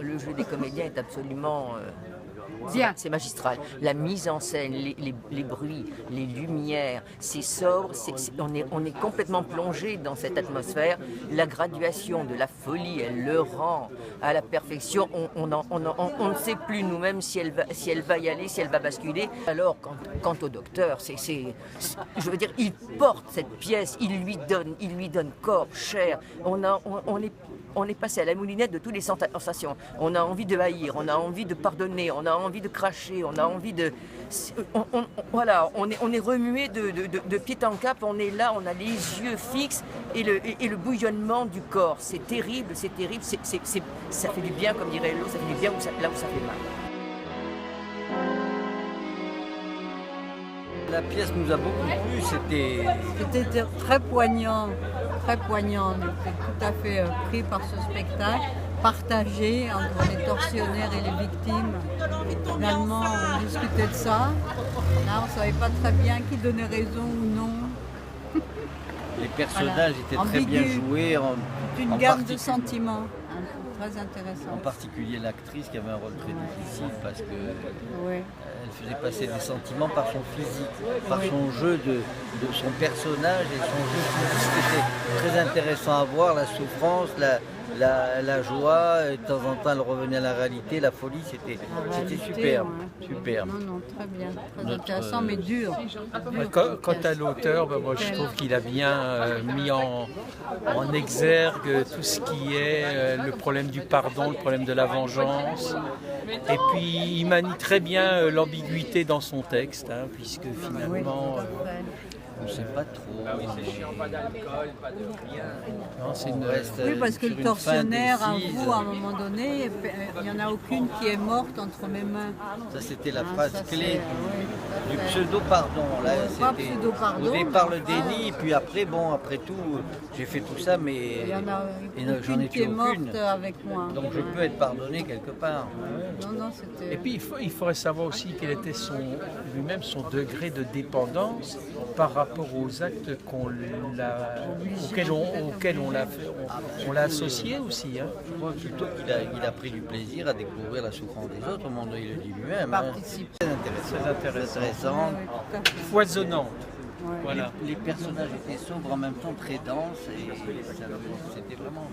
le jeu des comédiens est absolument... Bien. c'est magistral. La mise en scène, les bruits, les lumières, c'est sobre, on est complètement plongé dans cette atmosphère. La graduation de la folie, elle le rend à la perfection. On ne sait plus nous-mêmes si elle va y aller, si elle va basculer. Alors, quant au docteur, je veux dire, il porte cette pièce, il lui donne corps, chair. On est passé à la moulinette de toutes les sensations. On a envie de haïr, on a envie de pardonner, on a envie de cracher, on a envie de... Voilà, on est remué de pied en cap, on est là, on a les yeux fixes et le bouillonnement du corps. C'est terrible, ça fait du bien, comme dirait l'autre, ça fait du bien là où ça fait mal. La pièce nous a beaucoup plu, C'était très poignant, très poignant. On était tout à fait pris par ce spectacle, partagé entre les tortionnaires et les victimes. Finalement, on discutait de ça. Là, on ne savait pas très bien qui donnait raison ou non. les personnages étaient très Ambigu. bien joués. C'est une gamme de sentiments, hein, très intéressant. En particulier l'actrice qui avait un rôle très difficile parce que Oui. elle faisait passer des sentiments par son physique, par son jeu de son personnage et son jeu physique. C'était très intéressant à voir, la souffrance, la joie, et de temps en temps elle revenait à la réalité, la folie, c'était superbe, Ouais. superbe. Non, très bien, très intéressant, mais dur. Quant à l'auteur, moi je trouve qu'il a bien mis en exergue tout ce qui est le problème du pardon, le problème de la vengeance. Et puis il manie très bien l'ambiguïté dans son texte, hein, puisque finalement... On ne sait pas trop. Non, c'est Oui, parce que le tortionnaire avoue à un moment donné, il n'y en a aucune qui est morte entre mes mains. Ça, c'était la Ah, phrase ça, clé c'est- du ouais, pseudo-pardon. Là, Pas c'était pseudo-pardon, au départ le mais- déni, puis après, bon, après tout, j'ai fait tout ça, mais Il y en a j'en ai aucune qui est tué morte aucune. avec moi. Donc je peux être pardonné quelque part. Non, c'était... Et puis il faudrait savoir aussi quel était lui-même son degré de dépendance par rapport aux actes auxquels on l'a associé aussi. Hein. Je crois plutôt qu'il a pris du plaisir à découvrir la souffrance des autres, au moment où il le dit lui-même. Hein. participe. Très intéressant. Oui, tout à fait. Foisonnante. Ouais. Voilà. Les personnages étaient sobres, en même temps très denses, et c'était vraiment...